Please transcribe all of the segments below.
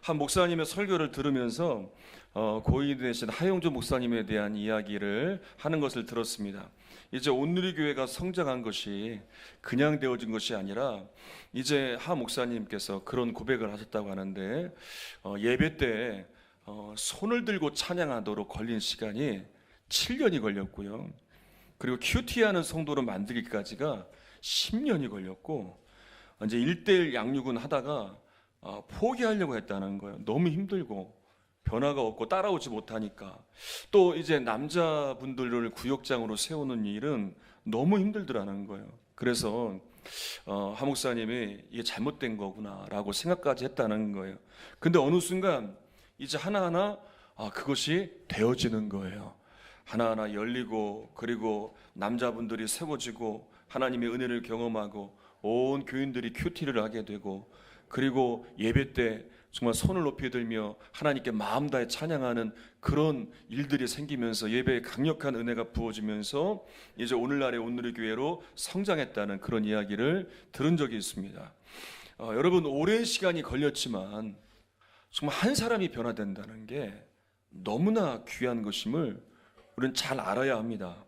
한 목사님의 설교를 들으면서 고인이 되신 하용조 목사님에 대한 이야기를 하는 것을 들었습니다. 이제 온누리교회가 성장한 것이 그냥 되어진 것이 아니라 이제 하 목사님께서 그런 고백을 하셨다고 하는데 예배 때 손을 들고 찬양하도록 걸린 시간이 7년이 걸렸고요. 그리고 큐티하는 성도를 만들기까지가 10년이 걸렸고 이제 1대1 양육은 하다가 포기하려고 했다는 거예요. 너무 힘들고 변화가 없고 따라오지 못하니까. 또 이제 남자분들을 구역장으로 세우는 일은 너무 힘들더라는 거예요. 그래서 하 목사님이 이게 잘못된 거구나라고 생각까지 했다는 거예요. 근데 어느 순간 이제 하나하나 그것이 되어지는 거예요. 하나하나 열리고, 그리고 남자분들이 세워지고 하나님의 은혜를 경험하고 온 교인들이 큐티를 하게 되고, 그리고 예배 때 정말 손을 높이 들며 하나님께 마음 다해 찬양하는 그런 일들이 생기면서 예배에 강력한 은혜가 부어지면서 이제 오늘날의 온누리교회로 성장했다는 그런 이야기를 들은 적이 있습니다. 여러분, 오랜 시간이 걸렸지만 정말 한 사람이 변화된다는 게 너무나 귀한 것임을 우리는 잘 알아야 합니다.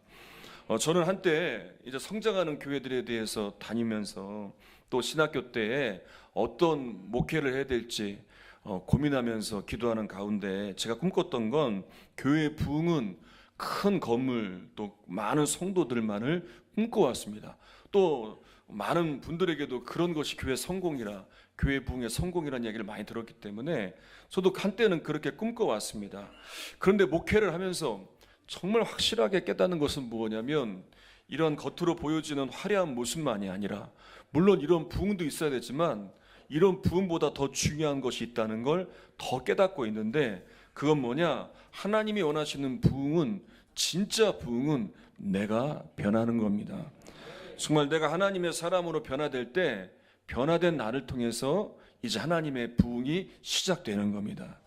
저는 한때 이제 성장하는 교회들에 대해서 다니면서 또 신학교 때에 어떤 목회를 해야 될지 고민하면서 기도하는 가운데 제가 꿈꿨던 건 교회의 부흥은 큰 건물 또 많은 성도들만을 꿈꿔왔습니다. 또 많은 분들에게도 그런 것이 교회 성공이라, 교회 부흥의 성공이라는 얘기를 많이 들었기 때문에 저도 한때는 그렇게 꿈꿔왔습니다. 그런데 목회를 하면서 정말 확실하게 깨닫는 것은 무엇이냐면, 이런 겉으로 보여지는 화려한 모습만이 아니라, 물론 이런 부흥도 있어야 되지만 이런 부흥보다 더 중요한 것이 있다는 걸 더 깨닫고 있는데, 그건 뭐냐? 하나님이 원하시는 부흥은, 진짜 부흥은 내가 변하는 겁니다. 정말 내가 하나님의 사람으로 변화될 때 변화된 나를 통해서 이제 하나님의 부흥이 시작되는 겁니다.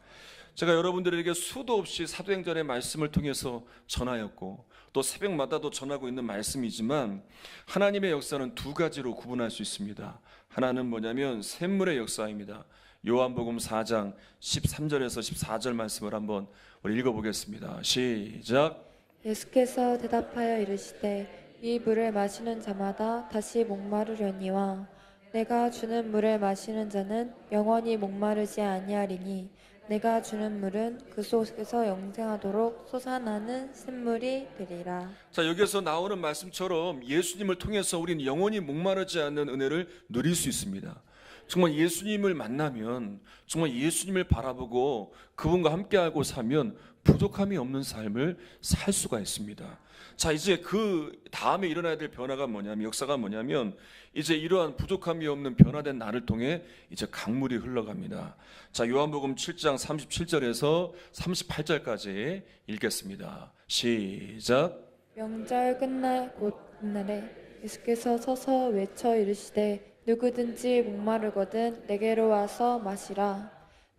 제가 여러분들에게 수도 없이 사도행전의 말씀을 통해서 전하였고 또 새벽마다도 전하고 있는 말씀이지만, 하나님의 역사는 두 가지로 구분할 수 있습니다. 하나는 뭐냐면 샘물의 역사입니다. 요한복음 4장 13절에서 14절 말씀을 한번 우리 읽어보겠습니다. 시작. 예수께서 대답하여 이르시되 이 물을 마시는 자마다 다시 목마르려니와 내가 주는 물을 마시는 자는 영원히 목마르지 아니하리니 내가 주는 물은 그 속에서 영생하도록 솟아나는 샘물이 되리라. 자, 여기서 나오는 말씀처럼 예수님을 통해서 우리는 영원히 목마르지 않는 은혜를 누릴 수 있습니다. 정말 예수님을 만나면, 정말 예수님을 바라보고 그분과 함께하고 사면 부족함이 없는 삶을 살 수가 있습니다. 자, 이제 그 다음에 일어나야 될 변화가 뭐냐면, 역사가 뭐냐면, 이제 이러한 부족함이 없는 변화된 나를 통해 이제 강물이 흘러갑니다. 자, 요한복음 7장 37절에서 38절까지 읽겠습니다. 시작. 명절 끝날 곧 그날에 예수께서 서서 외쳐 이르시되 누구든지 목마르거든 내게로 와서 마시라.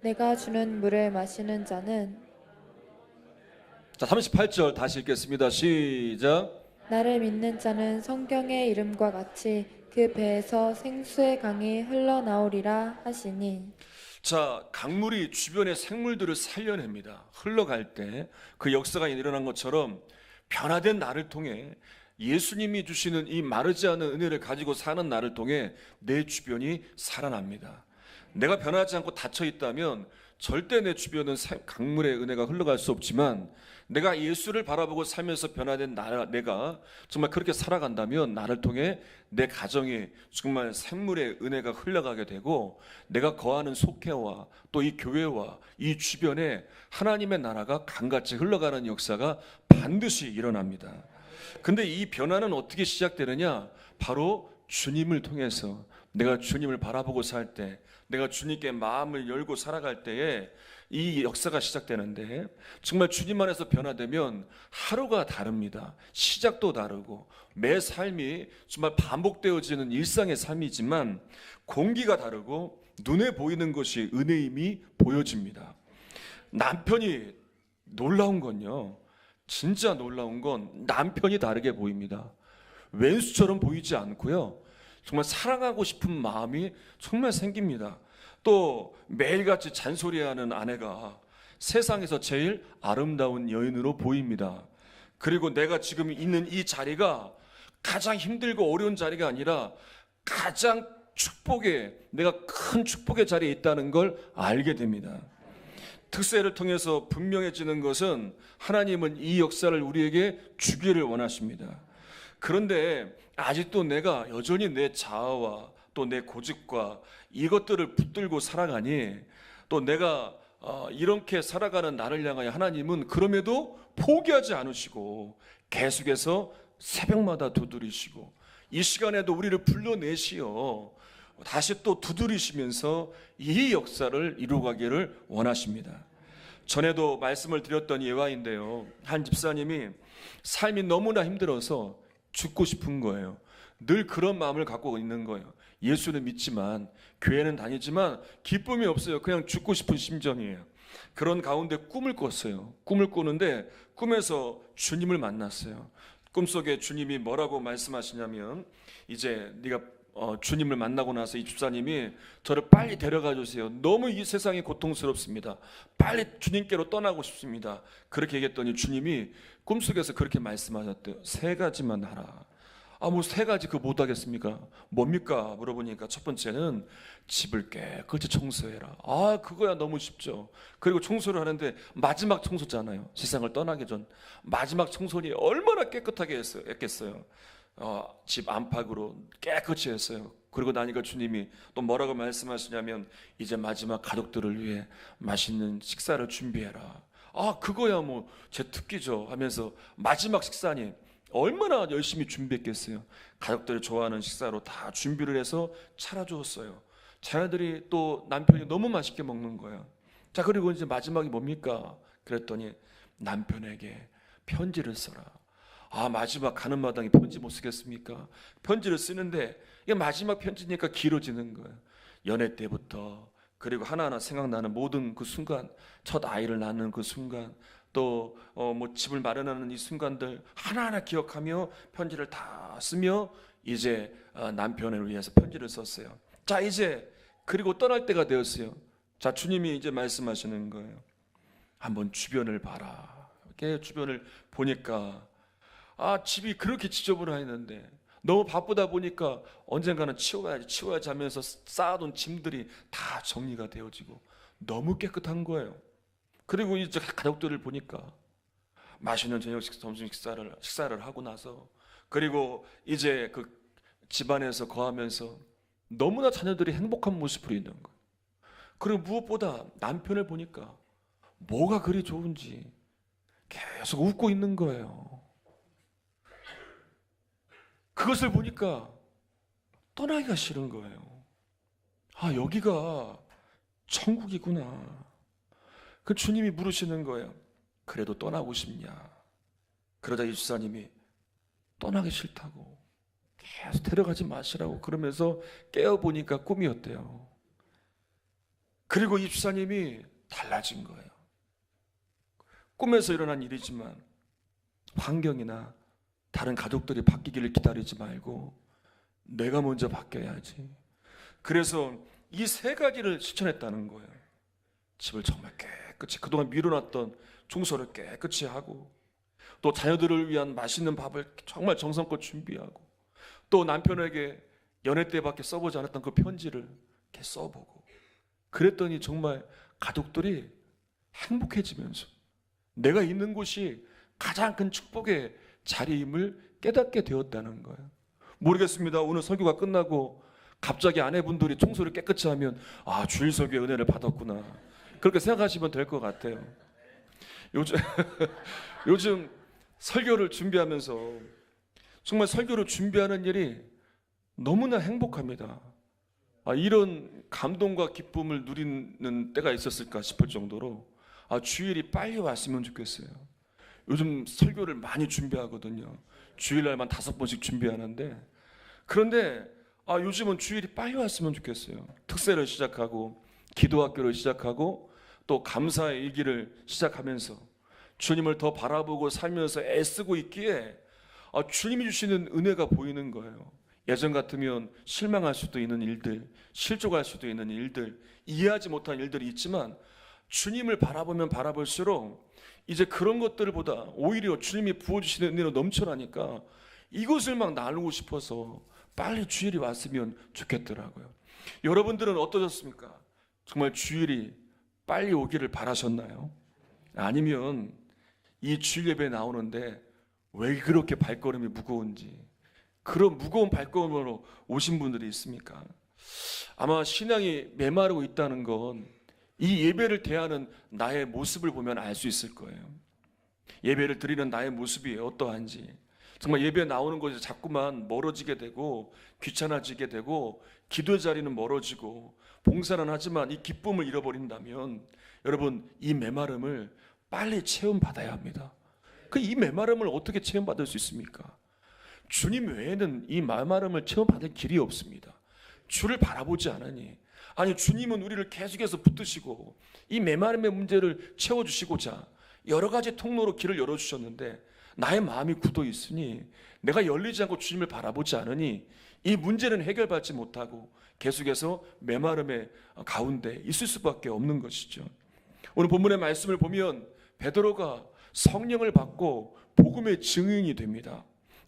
내가 주는 물을 마시는 자는, 자, 38절 다시 읽겠습니다. 시작. 나를 믿는 자는 성경의 이름과 같이 그 배에서 생수의 강이 흘러나오리라 하시니. 자, 강물이 주변의 생물들을 살려냅니다. 흘러갈 때 그 역사가 일어난 것처럼 변화된 나를 통해, 예수님이 주시는 이 마르지 않은 은혜를 가지고 사는 나를 통해 내 주변이 살아납니다. 내가 변하지 않고 닫혀 있다면 절대 내 주변은 강물의 은혜가 흘러갈 수 없지만, 내가 예수를 바라보고 살면서 변화된 내가 정말 그렇게 살아간다면 나를 통해 내 가정에 정말 샘물의 은혜가 흘러가게 되고, 내가 거하는 속회와 또 이 교회와 이 주변에 하나님의 나라가 강같이 흘러가는 역사가 반드시 일어납니다. 근데 이 변화는 어떻게 시작되느냐? 바로 주님을 통해서, 내가 주님을 바라보고 살 때, 내가 주님께 마음을 열고 살아갈 때에 이 역사가 시작되는데, 정말 주님 안에서 변화되면 하루가 다릅니다. 시작도 다르고 매 삶이 정말 반복되어지는 일상의 삶이지만 공기가 다르고 눈에 보이는 것이 은혜임이 보여집니다. 남편이 놀라운 건요, 진짜 놀라운 건 남편이 다르게 보입니다. 왼수처럼 보이지 않고요, 정말 사랑하고 싶은 마음이 정말 생깁니다. 또 매일같이 잔소리하는 아내가 세상에서 제일 아름다운 여인으로 보입니다. 그리고 내가 지금 있는 이 자리가 가장 힘들고 어려운 자리가 아니라 가장 내가 큰 축복의 자리에 있다는 걸 알게 됩니다. 특세를 통해서 분명해지는 것은 하나님은 이 역사를 우리에게 주기를 원하십니다. 그런데 아직도 내가 여전히 내 자아와 또 내 고집과 이것들을 붙들고 살아가니, 또 내가 이렇게 살아가는 나를 향하여 하나님은 그럼에도 포기하지 않으시고 계속해서 새벽마다 두드리시고 이 시간에도 우리를 불러내시어 다시 또 두드리시면서 이 역사를 이루가기를 원하십니다. 전에도 말씀을 드렸던 예화인데요, 한 집사님이 삶이 너무나 힘들어서 죽고 싶은 거예요. 늘 그런 마음을 갖고 있는 거예요. 예수는 믿지만, 교회는 다니지만 기쁨이 없어요. 그냥 죽고 싶은 심정이에요. 그런 가운데 꿈을 꿨어요. 꿈을 꾸는데 꿈에서 주님을 만났어요. 꿈속에 주님이 뭐라고 말씀하시냐면, 이제 네가 주님을 만나고 나서 이 집사님이 저를 빨리 데려가 주세요. 너무 이 세상이 고통스럽습니다. 빨리 주님께로 떠나고 싶습니다. 그렇게 얘기했더니 주님이 꿈속에서 그렇게 말씀하셨대요. 3가지만 하라. 뭐 3가지 그거 못하겠습니까? 뭡니까? 물어보니까 첫 번째는 집을 깨끗이 청소해라. 그거야 너무 쉽죠. 그리고 청소를 하는데 마지막 청소잖아요. 세상을 떠나기 전 마지막 청소니 얼마나 깨끗하게 했겠어요. 집 안팎으로 깨끗이 했어요. 그리고 나니까 주님이 또 뭐라고 말씀하시냐면, 이제 마지막 가족들을 위해 맛있는 식사를 준비해라. 그거야 뭐 제 특기죠 하면서 마지막 식사니 얼마나 열심히 준비했겠어요. 가족들이 좋아하는 식사로 다 준비를 해서 차려주었어요. 자녀들이 또 남편이 너무 맛있게 먹는 거예요. 자, 그리고 이제 마지막이 뭡니까? 그랬더니 남편에게 편지를 써라. 마지막 가는 마당에 편지 못 쓰겠습니까? 편지를 쓰는데 이게 마지막 편지니까 길어지는 거예요. 연애 때부터, 그리고 하나하나 생각나는 모든 그 순간, 첫 아이를 낳는 그 순간, 또 뭐 집을 마련하는 이 순간들 하나하나 기억하며 편지를 다 쓰며 이제 남편을 위해서 편지를 썼어요. 자, 이제 그리고 떠날 때가 되었어요. 자, 주님이 이제 말씀하시는 거예요. 한번 주변을 봐라. 이렇게 주변을 보니까 집이 그렇게 지저분했는데 너무 바쁘다 보니까 언젠가는 치워야지 하면서 쌓아둔 짐들이 다 정리가 되어지고 너무 깨끗한 거예요. 그리고 이제 가족들을 보니까 맛있는 저녁 점심 식사를 하고 나서, 그리고 이제 그 집안에서 거하면서 너무나 자녀들이 행복한 모습을 있는 거예요. 그리고 무엇보다 남편을 보니까 뭐가 그리 좋은지 계속 웃고 있는 거예요. 그것을 보니까 떠나기가 싫은 거예요. 여기가 천국이구나. 그 주님이 물으시는 거예요. 그래도 떠나고 싶냐? 그러자 이 집사님이 떠나기 싫다고, 계속 데려가지 마시라고 그러면서 깨어보니까 꿈이었대요. 그리고 이 집사님이 달라진 거예요. 꿈에서 일어난 일이지만 환경이나 다른 가족들이 바뀌기를 기다리지 말고 내가 먼저 바뀌어야지. 그래서 이 3가지를 실천했다는 거예요. 집을 정말 깨끗이, 그동안 미뤄놨던 청소를 깨끗이 하고, 또 자녀들을 위한 맛있는 밥을 정말 정성껏 준비하고, 또 남편에게 연애 때밖에 써보지 않았던 그 편지를 이렇게 써보고, 그랬더니 정말 가족들이 행복해지면서 내가 있는 곳이 가장 큰 축복의 자리임을 깨닫게 되었다는 거예요. 모르겠습니다. 오늘 설교가 끝나고 갑자기 아내분들이 청소를 깨끗이 하면 주일 설교의 은혜를 받았구나, 그렇게 생각하시면 될 것 같아요. 요즘 설교를 준비하면서 정말 설교를 준비하는 일이 너무나 행복합니다. 이런 감동과 기쁨을 누리는 때가 있었을까 싶을 정도로 주일이 빨리 왔으면 좋겠어요. 요즘 설교를 많이 준비하거든요. 주일날만 5번씩 준비하는데, 그런데 요즘은 주일이 빨리 왔으면 좋겠어요. 특세를 시작하고 기도학교를 시작하고 또 감사의 일기를 시작하면서 주님을 더 바라보고 살면서 애쓰고 있기에 주님이 주시는 은혜가 보이는 거예요. 예전 같으면 실망할 수도 있는 일들, 실족할 수도 있는 일들, 이해하지 못한 일들이 있지만 주님을 바라보면 바라볼수록 이제 그런 것들보다 오히려 주님이 부어주시는 은혜로 넘쳐나니까 이것을 막 나누고 싶어서 빨리 주일이 왔으면 좋겠더라고요. 여러분들은 어떠셨습니까? 정말 주일이 빨리 오기를 바라셨나요? 아니면 이 주일 예배에 나오는데 왜 그렇게 발걸음이 무거운지, 그런 무거운 발걸음으로 오신 분들이 있습니까? 아마 신앙이 메마르고 있다는 건 이 예배를 대하는 나의 모습을 보면 알 수 있을 거예요. 예배를 드리는 나의 모습이 어떠한지, 정말 예배에 나오는 것이 자꾸만 멀어지게 되고 귀찮아지게 되고 기도의 자리는 멀어지고 봉사는 하지만 이 기쁨을 잃어버린다면 여러분, 이 메마름을 빨리 체험받아야 합니다. 그 이 메마름을 어떻게 체험받을 수 있습니까? 주님 외에는 이 메마름을 체험받을 길이 없습니다. 주를 바라보지 않으니, 아니 주님은 우리를 계속해서 붙드시고 이 메마름의 문제를 채워주시고자 여러 가지 통로로 길을 열어주셨는데 나의 마음이 굳어 있으니, 내가 열리지 않고 주님을 바라보지 않으니 이 문제는 해결받지 못하고 계속해서 메마름의 가운데 있을 수밖에 없는 것이죠. 오늘 본문의 말씀을 보면 베드로가 성령을 받고 복음의 증인이 됩니다.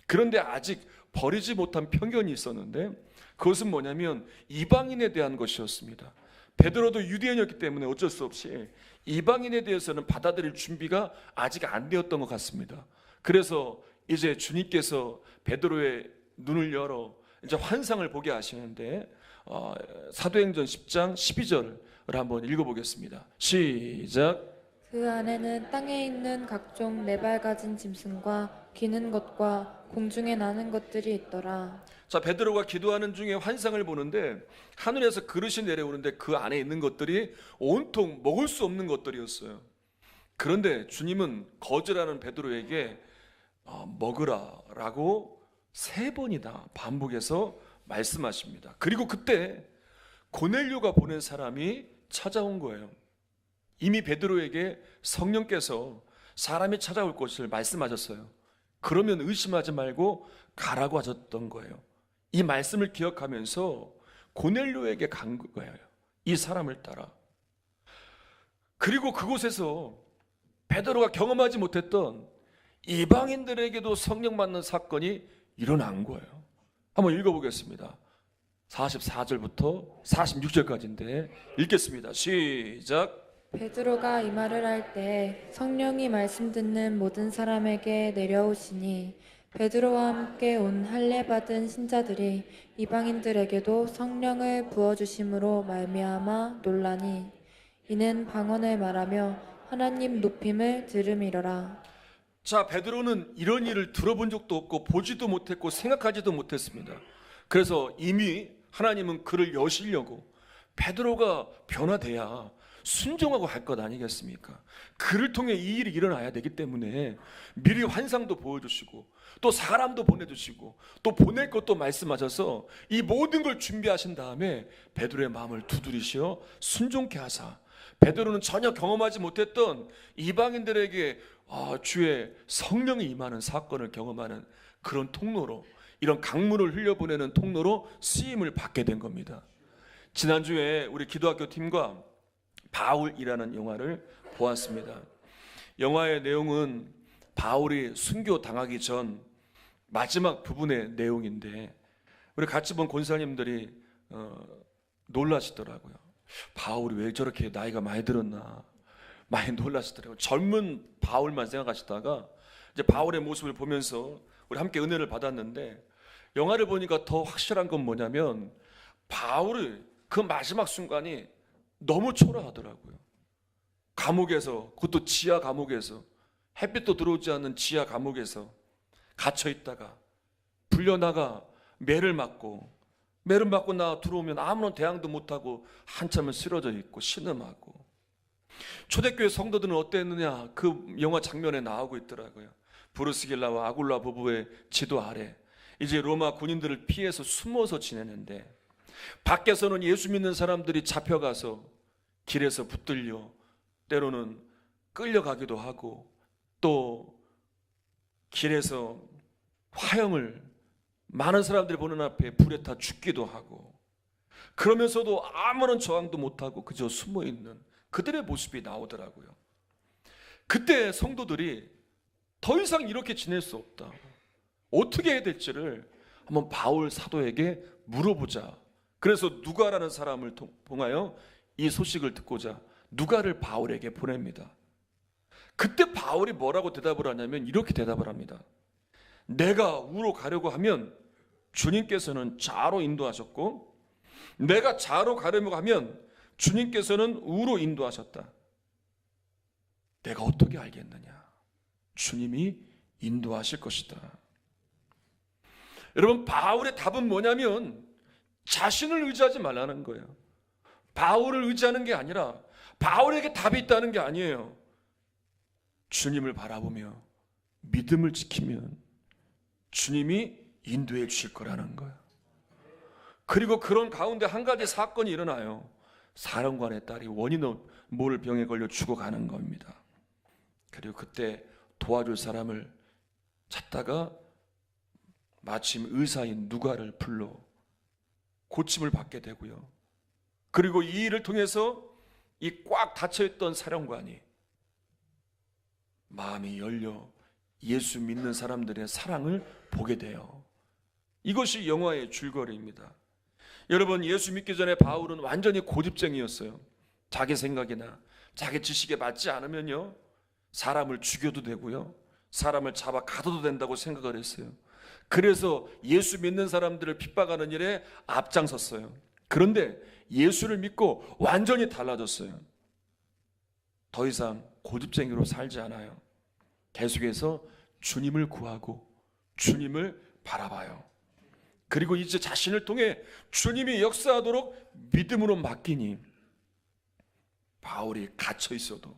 그런데 아직 버리지 못한 편견이 있었는데 그것은 뭐냐면 이방인에 대한 것이었습니다. 베드로도 유대인이었기 때문에 어쩔 수 없이 이방인에 대해서는 받아들일 준비가 아직 안 되었던 것 같습니다. 그래서 이제 주님께서 베드로의 눈을 열어 이제 환상을 보게 하시는데 사도행전 10장 12절을 한번 읽어보겠습니다. 시작. 그 안에는 땅에 있는 각종 네발 가진 짐승과 기는 것과 공중에 나는 것들이 있더라. 자, 베드로가 기도하는 중에 환상을 보는데 하늘에서 그릇이 내려오는데 그 안에 있는 것들이 온통 먹을 수 없는 것들이었어요. 그런데 주님은 거절하는 베드로에게 먹으라라고 3번이나 반복해서 말씀하십니다. 그리고 그때 고넬료가 보낸 사람이 찾아온 거예요. 이미 베드로에게 성령께서 사람이 찾아올 것을 말씀하셨어요. 그러면 의심하지 말고 가라고 하셨던 거예요. 이 말씀을 기억하면서 고넬료에게 간 거예요. 이 사람을 따라. 그리고 그곳에서 베드로가 경험하지 못했던 이방인들에게도 성령 받는 사건이 일어난 거예요. 한번 읽어보겠습니다. 44절부터 46절까지인데 읽겠습니다. 시작. 베드로가 이 말을 할 때 성령이 말씀 듣는 모든 사람에게 내려오시니 베드로와 함께 온 할례 받은 신자들이 이방인들에게도 성령을 부어 주심으로 말미암아 놀라니 이는 방언을 말하며 하나님 높임을 들음이러라. 자, 베드로는 이런 일을 들어본 적도 없고 보지도 못했고 생각하지도 못했습니다. 그래서 이미 하나님은 그를 여시려고 베드로가 변화돼야 순종하고 할 것 아니겠습니까? 그를 통해 이 일이 일어나야 되기 때문에 미리 환상도 보여주시고 또 사람도 보내주시고 또 보낼 것도 말씀하셔서 이 모든 걸 준비하신 다음에 베드로의 마음을 두드리시어 순종케 하사 베드로는 전혀 경험하지 못했던 이방인들에게 주의 성령이 임하는 사건을 경험하는 그런 통로로, 이런 강물을 흘려보내는 통로로 쓰임을 받게 된 겁니다. 지난주에 우리 기도학교 팀과 바울이라는 영화를 보았습니다. 영화의 내용은 바울이 순교 당하기 전 마지막 부분의 내용인데 우리 같이 본 권사님들이 놀라시더라고요. 바울이 왜 저렇게 나이가 많이 들었나 많이 놀라시더라고요. 젊은 바울만 생각하시다가 이제 바울의 모습을 보면서 우리 함께 은혜를 받았는데, 영화를 보니까 더 확실한 건 뭐냐면 바울의 그 마지막 순간이 너무 초라하더라고요. 감옥에서, 그것도 지하 감옥에서, 햇빛도 들어오지 않는 지하 감옥에서 갇혀 있다가 불려나가 매를 맞고 나 들어오면 아무런 대항도 못하고 한참을 쓰러져 있고 신음하고. 초대교회 성도들은 어땠느냐, 그 영화 장면에 나오고 있더라고요. 브루스길라와 아굴라 부부의 지도 아래 이제 로마 군인들을 피해서 숨어서 지내는데 밖에서는 예수 믿는 사람들이 잡혀가서 길에서 붙들려 때로는 끌려가기도 하고 또 길에서 화형을 많은 사람들이 보는 앞에 불에 타 죽기도 하고, 그러면서도 아무런 저항도 못하고 그저 숨어있는 그들의 모습이 나오더라고요. 그때 성도들이 더 이상 이렇게 지낼 수 없다, 어떻게 해야 될지를 한번 바울 사도에게 물어보자. 그래서 누가라는 사람을 통하여 이 소식을 듣고자 누가를 바울에게 보냅니다. 그때 바울이 뭐라고 대답을 하냐면 이렇게 대답을 합니다. 내가 우로 가려고 하면 주님께서는 좌로 인도하셨고, 내가 좌로 가려고 하면 주님께서는 우로 인도하셨다. 내가 어떻게 알겠느냐? 주님이 인도하실 것이다. 여러분, 바울의 답은 뭐냐면 자신을 의지하지 말라는 거예요. 바울을 의지하는 게 아니라 바울에게 답이 있다는 게 아니에요. 주님을 바라보며 믿음을 지키면 주님이 인도해 주실 거라는 거예요. 그리고 그런 가운데 한 가지 사건이 일어나요. 사령관의 딸이 원인 모를 병에 걸려 죽어가는 겁니다. 그리고 그때 도와줄 사람을 찾다가 마침 의사인 누가를 불러 고침을 받게 되고요. 그리고 이 일을 통해서 이 꽉 닫혀있던 사령관이 마음이 열려 예수 믿는 사람들의 사랑을 보게 돼요. 이것이 영화의 줄거리입니다. 여러분, 예수 믿기 전에 바울은 완전히 고집쟁이였어요. 자기 생각이나 자기 지식에 맞지 않으면요, 사람을 죽여도 되고요, 사람을 잡아 가둬도 된다고 생각을 했어요. 그래서 예수 믿는 사람들을 핍박하는 일에 앞장섰어요. 그런데 예수를 믿고 완전히 달라졌어요. 더 이상 고집쟁이로 살지 않아요. 계속해서 주님을 구하고 주님을 바라봐요. 그리고 이제 자신을 통해 주님이 역사하도록 믿음으로 맡기니 바울이 갇혀 있어도,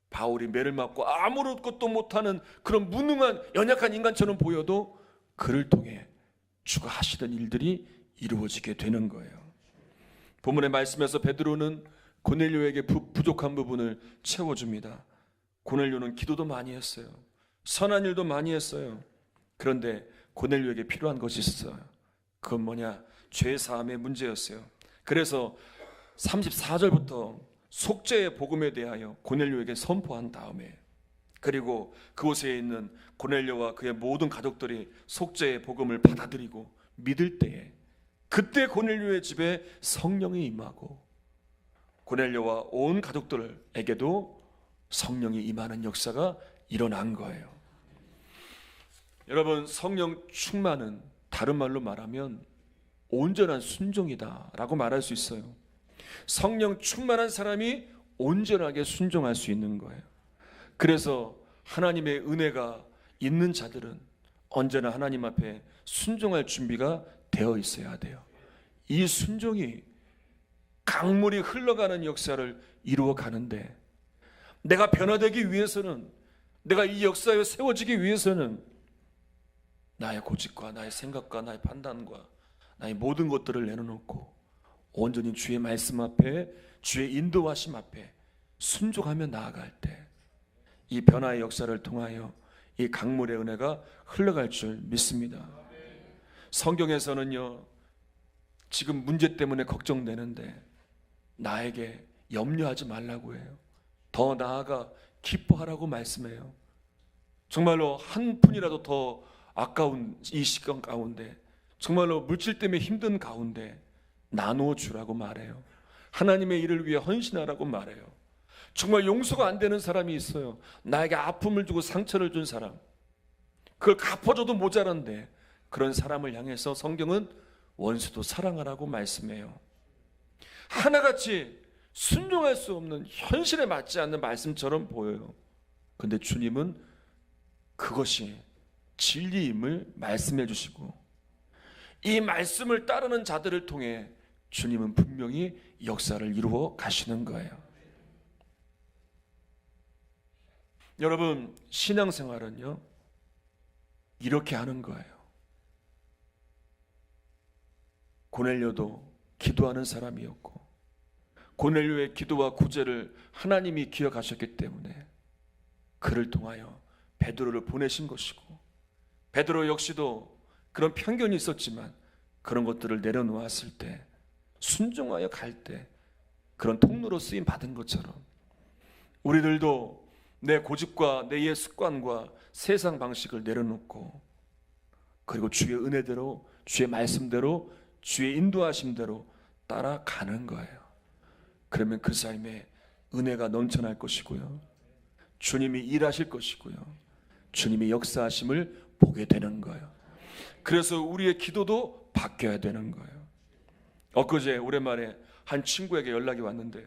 바울이 매를 맞고 아무것도 못하는 그런 무능한 연약한 인간처럼 보여도 그를 통해 주가 하시던 일들이 이루어지게 되는 거예요. 본문의 말씀에서 베드로는 고넬료에게 부족한 부분을 채워줍니다. 고넬료는 기도도 많이 했어요. 선한 일도 많이 했어요. 그런데 고넬료에게 필요한 것이 있어요. 그건 뭐냐? 죄사함의 문제였어요. 그래서 34절부터 속죄의 복음에 대하여 고넬료에게 선포한 다음에, 그리고 그곳에 있는 고넬료와 그의 모든 가족들이 속죄의 복음을 받아들이고 믿을 때에, 그때 고넬료의 집에 성령이 임하고 고넬료와 온 가족들에게도 성령이 임하는 역사가 일어난 거예요. 여러분, 성령 충만은 다른 말로 말하면 온전한 순종이다라고 말할 수 있어요. 성령 충만한 사람이 온전하게 순종할 수 있는 거예요. 그래서 하나님의 은혜가 있는 자들은 언제나 하나님 앞에 순종할 준비가 되어 있어야 돼요. 이 순종이 강물이 흘러가는 역사를 이루어 가는데, 내가 변화되기 위해서는, 내가 이 역사에 세워지기 위해서는 나의 고집과 나의 생각과 나의 판단과 나의 모든 것들을 내려놓고 온전히 주의 말씀 앞에, 주의 인도하심 앞에 순종하며 나아갈 때 이 변화의 역사를 통하여 이 강물의 은혜가 흘러갈 줄 믿습니다. 성경에서는요, 지금 문제 때문에 걱정되는데 나에게 염려하지 말라고 해요. 더 나아가 기뻐하라고 말씀해요. 정말로 한 푼이라도 더 아까운 이 시간 가운데, 정말로 물질 때문에 힘든 가운데 나누어 주라고 말해요. 하나님의 일을 위해 헌신하라고 말해요. 정말 용서가 안 되는 사람이 있어요. 나에게 아픔을 주고 상처를 준 사람, 그걸 갚아줘도 모자란데 그런 사람을 향해서 성경은 원수도 사랑하라고 말씀해요. 하나같이 순종할 수 없는, 현실에 맞지 않는 말씀처럼 보여요. 그런데 주님은 그것이 진리임을 말씀해 주시고, 이 말씀을 따르는 자들을 통해 주님은 분명히 역사를 이루어 가시는 거예요. 여러분, 신앙생활은요, 이렇게 하는 거예요. 고넬료도 기도하는 사람이었고, 고넬료의 기도와 구제를 하나님이 기억하셨기 때문에 그를 통하여 베드로를 보내신 것이고, 베드로 역시도 그런 편견이 있었지만 그런 것들을 내려놓았을 때, 순종하여 갈 때 그런 통로로 쓰임 받은 것처럼 우리들도 내 고집과 내 옛 습관과 세상 방식을 내려놓고, 그리고 주의 은혜대로, 주의 말씀대로, 주의 인도하심대로 따라가는 거예요. 그러면 그 삶에 은혜가 넘쳐날 것이고요, 주님이 일하실 것이고요, 주님이 역사하심을 보게 되는 거예요. 그래서 우리의 기도도 바뀌어야 되는 거예요. 엊그제 오랜만에 한 친구에게 연락이 왔는데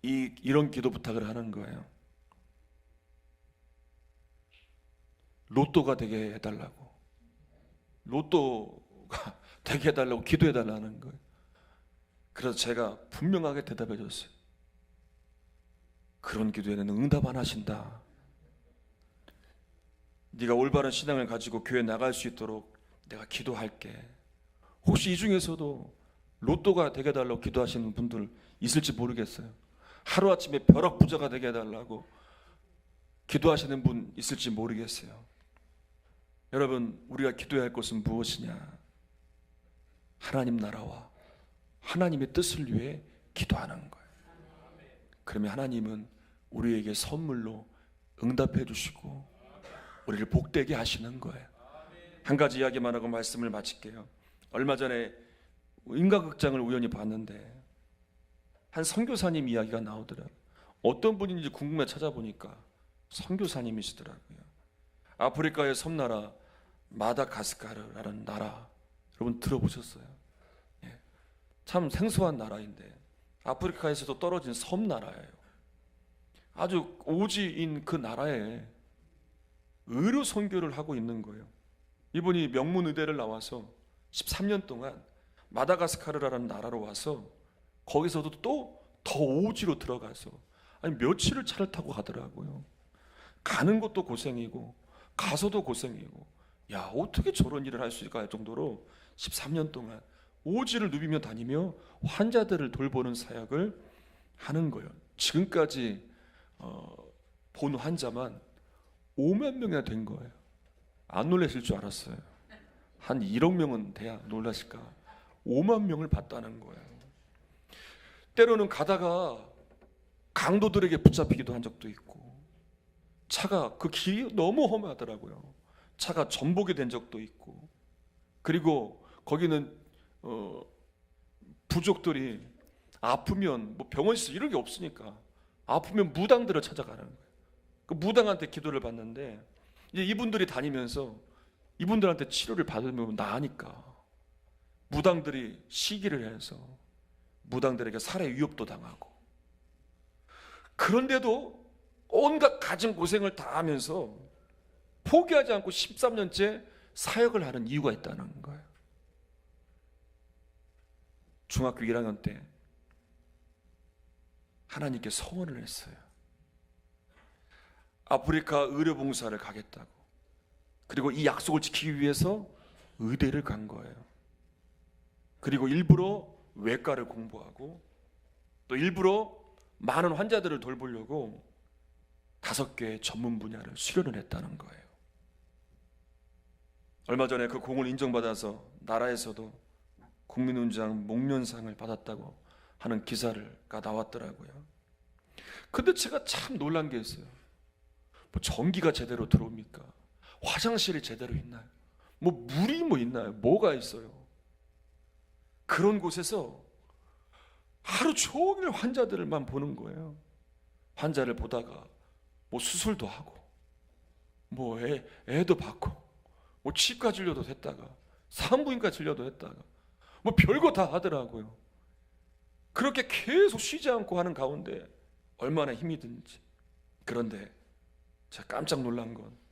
이런 기도 부탁을 하는 거예요. 로또가 되게 해달라고, 로또가 되게 해달라고 기도해달라는 거예요. 그래서 제가 분명하게 대답해 줬어요. 그런 기도에는 응답 안 하신다. 네가 올바른 신앙을 가지고 교회 나갈 수 있도록 내가 기도할게. 혹시 이 중에서도 로또가 되게 해달라고 기도하시는 분들 있을지 모르겠어요. 하루아침에 벼락부자가 되게 해달라고 기도하시는 분 있을지 모르겠어요. 여러분, 우리가 기도해야 할 것은 무엇이냐? 하나님 나라와 하나님의 뜻을 위해 기도하는 거예요. 그러면 하나님은 우리에게 선물로 응답해 주시고 우리를 복되게 하시는 거예요. 한 가지 이야기만 하고 말씀을 마칠게요. 얼마 전에 인간극장을 우연히 봤는데 한 선교사님 이야기가 나오더라고요. 어떤 분인지 궁금해 찾아보니까 선교사님이시더라고요. 아프리카의 섬나라 마다가스카르라는 나라, 여러분 들어보셨어요? 예. 참 생소한 나라인데 아프리카에서도 떨어진 섬나라예요. 아주 오지인 그 나라에 의료 선교를 하고 있는 거예요. 이분이 명문의대를 나와서 13년 동안 마다가스카르라는 나라로 와서 거기서도 또 더 오지로 들어가서 아니 며칠을 차를 타고 가더라고요. 가는 것도 고생이고 가서도 고생이고, 야 어떻게 저런 일을 할 수 있을까 할 정도로 13년 동안 오지를 누비며 다니며 환자들을 돌보는 사역을 하는 거예요. 지금까지 본 환자만 5만 명이나 된 거예요. 안 놀라실 줄 알았어요. 한 1억 명은 돼야 놀라실까. 5만 명을 봤다는 거예요. 때로는 가다가 강도들에게 붙잡히기도 한 적도 있고, 차가 그 길이 너무 험하더라고요. 차가 전복이 된 적도 있고, 그리고 거기는 부족들이 아프면 뭐 병원 시설 이런 게 없으니까 아프면 무당들을 찾아가는 거예요. 그 무당한테 기도를 받는데 이제 이분들이 다니면서 이분들한테 치료를 받으면 나으니까 무당들이 시기를 해서 무당들에게 살해 위협도 당하고, 그런데도 온갖 가진 고생을 다 하면서 포기하지 않고 13년째 사역을 하는 이유가 있다는 거예요. 중학교 1학년 때 하나님께 서원을 했어요. 아프리카 의료봉사를 가겠다고. 그리고 이 약속을 지키기 위해서 의대를 간 거예요. 그리고 일부러 외과를 공부하고 또 일부러 많은 환자들을 돌보려고 5개의 전문 분야를 수련을 했다는 거예요. 얼마 전에 그 공을 인정받아서 나라에서도 국민훈장 목련상을 받았다고 하는 기사가 나왔더라고요. 근데 제가 참 놀란 게 있어요. 뭐 전기가 제대로 들어옵니까? 화장실이 제대로 있나요? 뭐 물이 뭐 있나요? 뭐가 있어요? 그런 곳에서 하루 종일 환자들만 보는 거예요. 환자를 보다가 뭐 수술도 하고 뭐 애도 받고 뭐 치과 진료도 했다가 산부인과 진료도 했다가 뭐 별거 다 하더라고요. 그렇게 계속 쉬지 않고 하는 가운데 얼마나 힘이 드는지. 그런데 제가 깜짝 놀란 건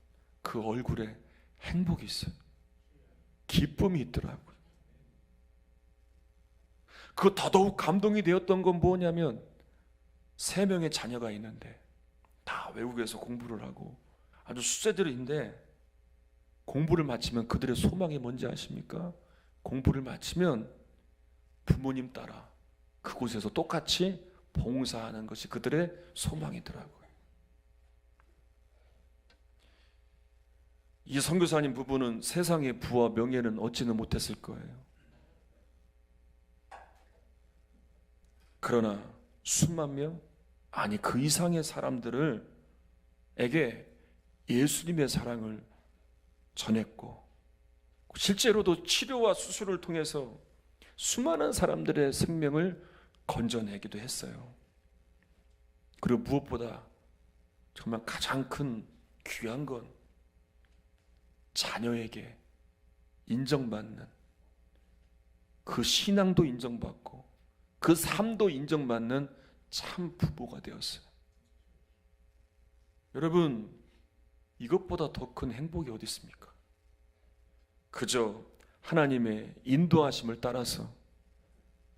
그 얼굴에 행복이 있어요. 기쁨이 있더라고요. 그 더더욱 감동이 되었던 건 뭐냐면 3명의 자녀가 있는데 다 외국에서 공부를 하고 아주 수세들인데 공부를 마치면 그들의 소망이 뭔지 아십니까? 공부를 마치면 부모님 따라 그곳에서 똑같이 봉사하는 것이 그들의 소망이더라고요. 이 선교사님 부부는 세상의 부와 명예는 얻지는 못했을 거예요. 그러나 수만 명, 아니 그 이상의 사람들에게 예수님의 사랑을 전했고, 실제로도 치료와 수술을 통해서 수많은 사람들의 생명을 건져내기도 했어요. 그리고 무엇보다 정말 가장 큰 귀한 건 자녀에게 인정받는, 그 신앙도 인정받고 그 삶도 인정받는 참 부모가 되었어요. 여러분, 이것보다 더 큰 행복이 어디 있습니까? 그저 하나님의 인도하심을 따라서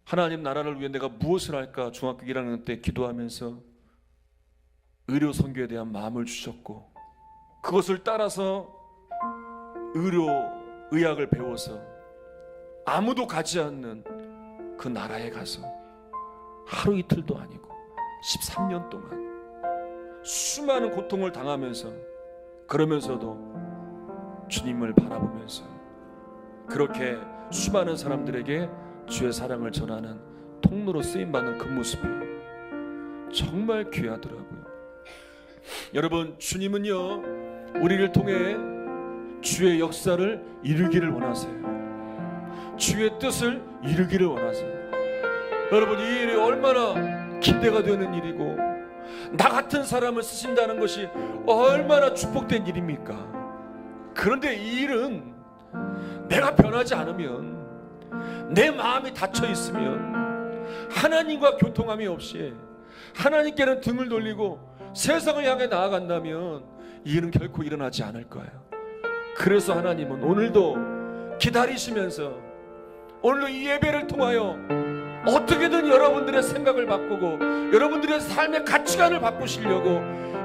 하나님 나라를 위해 내가 무엇을 할까 중학교 1학년 때 기도하면서 의료 선교에 대한 마음을 주셨고, 그것을 따라서 의학을 배워서 아무도 가지 않는 그 나라에 가서 하루 이틀도 아니고 13년 동안 수많은 고통을 당하면서, 그러면서도 주님을 바라보면서 그렇게 수많은 사람들에게 주의 사랑을 전하는 통로로 쓰임받는 그 모습이 정말 귀하더라고요. 여러분, 주님은요 우리를 통해 주의 역사를 이루기를 원하세요. 주의 뜻을 이루기를 원하세요. 여러분, 이 일이 얼마나 기대가 되는 일이고 나 같은 사람을 쓰신다는 것이 얼마나 축복된 일입니까? 그런데 이 일은 내가 변하지 않으면, 내 마음이 닫혀 있으면, 하나님과 교통함이 없이 하나님께는 등을 돌리고 세상을 향해 나아간다면 이 일은 결코 일어나지 않을 거예요. 그래서 하나님은 오늘도 기다리시면서, 오늘도 이 예배를 통하여 어떻게든 여러분들의 생각을 바꾸고 여러분들의 삶의 가치관을 바꾸시려고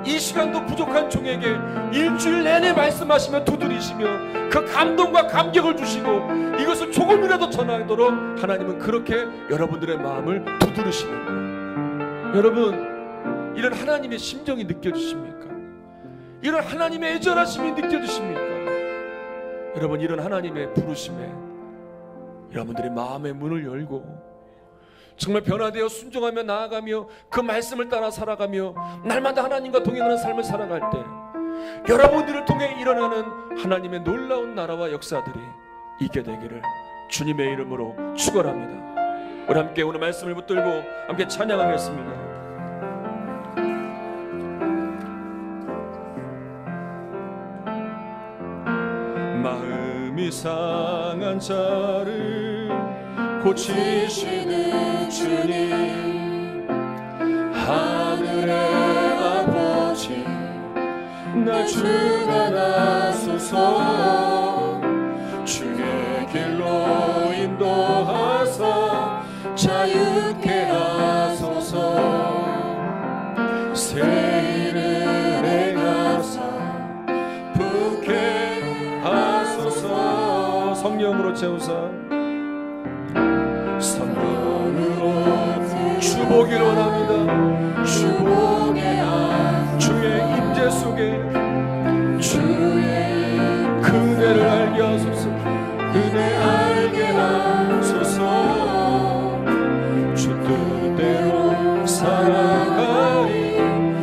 이 시간도 부족한 종에게 일주일 내내 말씀하시며 두드리시며 그 감동과 감격을 주시고 이것을 조금이라도 전하도록 하나님은 그렇게 여러분들의 마음을 두드리시는 거예요. 여러분, 이런 하나님의 심정이 느껴지십니까? 이런 하나님의 애절하심이 느껴지십니까? 여러분, 이런 하나님의 부르심에 여러분들의 마음의 문을 열고 정말 변화되어 순종하며 나아가며 그 말씀을 따라 살아가며 날마다 하나님과 동행하는 삶을 살아갈 때 여러분들을 통해 일어나는 하나님의 놀라운 나라와 역사들이 있게 되기를 주님의 이름으로 축원합니다. 우리 함께 오늘 말씀을 붙들고 함께 찬양하겠습니다. 마음이 상한 자를 고치시는 주님, 하늘의 아버지 날 주관하소서. 주의 길로 인도하사 자유케 하소서. 새 일을 행하사 부케 하소서. 성령으로 채우사 성령으로 주보기를 원합니다. 주보게 주의 임재 속에 주의 그대를 알게 하소서. 그대 알게 하소서. 주 뜻대로 살아가리.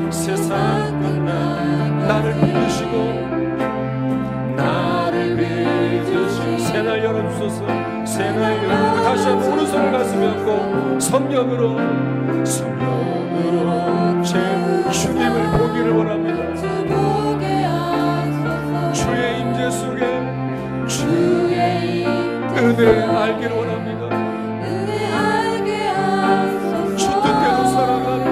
세상 끝나 나를 믿으시고 새날 열어주소서. 새날 열고 다시 한번 오른손을 가슴에 얹고 성령으로 제 주님을 보기를 원합니다. 주의 임재 속에 은혜 알기를 원합니다. 주 뜻대로 살아가리.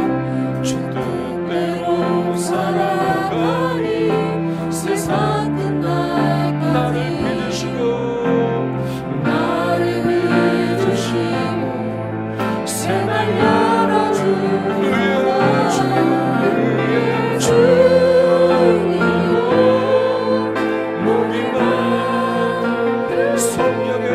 주 뜻대로 살아가리. 세상 나를 믿으시고 새날 열어주는 주님으로 목이 마 성령의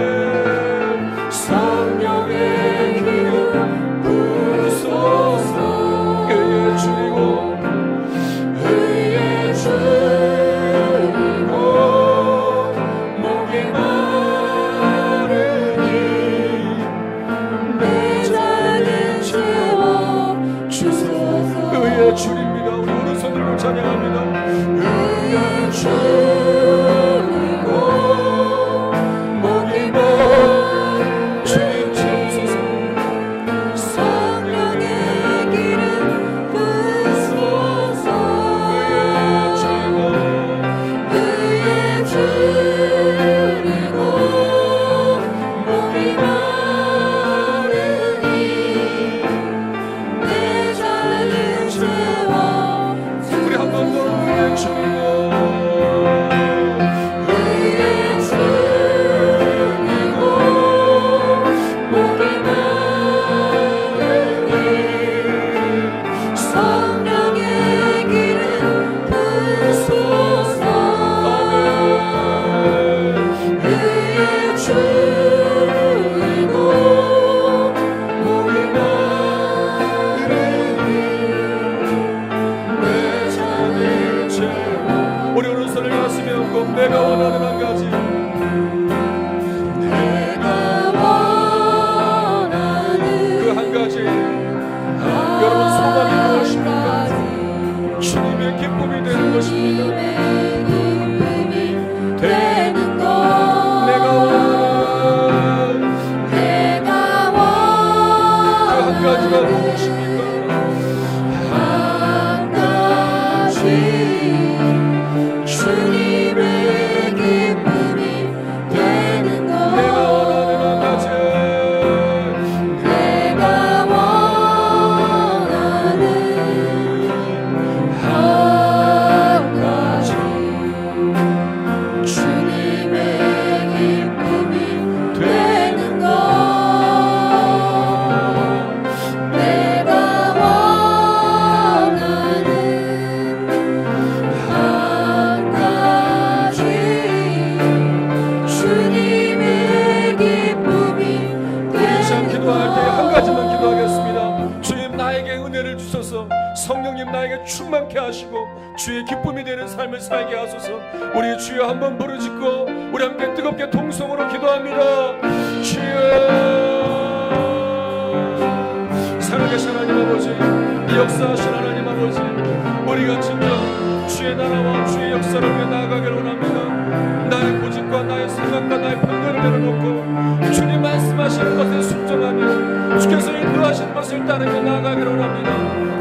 나에게 은혜를 주셔서 성령님 나에게 충만케 하시고 주의 기쁨이 되는 삶을 살게 하소서. 우리 주여 한번 부르짖고 우리 함께 뜨겁게 통성으로 기도합니다. 주여, 살아계신 하나님 아버지, 역사하신 하나님 아버지, 우리가 진정 주의 나라와 주의 역사를 위해 나아가기를 원합니다. 나의 고집과 나의 생각과 나의 편견을 내려놓고 주님 말씀하시는 것에 순종하며 주께서 인도하시는 것을 따르며 나아가기를 원합니다.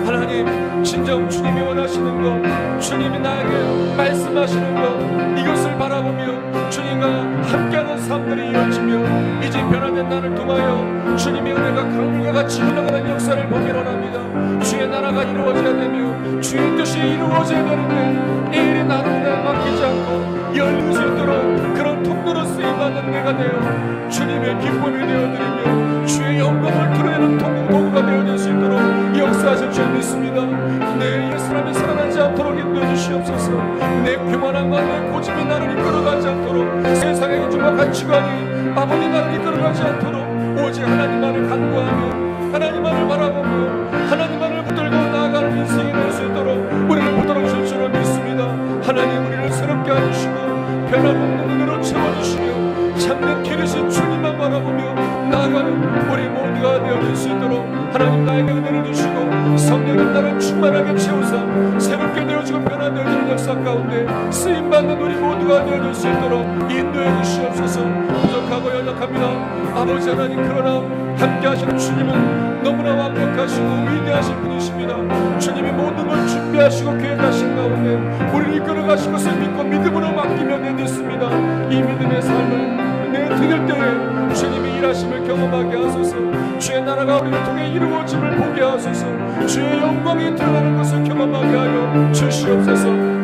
하나님, 진정 주님이 원하시는 것, 주님이 나에게 말씀하시는 것, 이것을 바라보며 주님과 함께하는 삶들이 이어지며 이제 변화된 나를 통하여 주님의 은혜가 강물과 같이 흘러가는 역사를 보기를 원합니다. 주의 나라가 이루어져야 되며 주의 뜻이 이루어져야 되는데 이 일이 나를 맡기지 않고 열릴 수 있도록 그런 통로로 쓰임받는 내가 되어 주님의 기쁨이 되어드리며 주의 영광을 드러내는 도구가 되어질 수 있도록 역사하실 줄 믿습니다. 내 옛사람이 살아나지 않도록 인도해 주시옵소서. 내 교만함과 내 고집이 나를 이끌어가지 않도록 세상의 주와 가치관이 아버지 나를 이끌어가지 않도록 오직 하나님만을 간구하며 하나님만을 바라보며 하나님만을 붙들고 나아가는 인생이 될 수 있도록 우리를 붙들어 주실 줄 믿습니다. 하나님, 우리를 새롭게 해주시고 변함없는 은혜로 채워주시며 참된 길이신 주님만 바라보며 나아가는 우리 모두가 되어질 수 있도록 하나님 나에게 은혜를 주시고 성령님 나를 충만하게 채우사 새롭게 되어지고 변화되어지는 역사 가운데 쓰임받는 우리 모두가 되어질 수 있도록 인도해 주시옵소서. 부족하고 연약합니다. 아버지 하나님, 그러나 함께 하시는 주님은 너무나 완벽하시고 위대하신 분이십니다. 주님이 모든 걸 준비하시고 계획하신 가운데 우리를 이끌어가실 것을 믿고 믿음으로 맡기며 내딛습니다. 이 믿음의 삶을 내드릴 때에 주님이 일하심을 경험하게 하소서. 주의 나라가 우리를 통해 이루어짐을 보게 하소서. 주의 영광이 드러나는 것을 경험하게 하여 주시옵소서.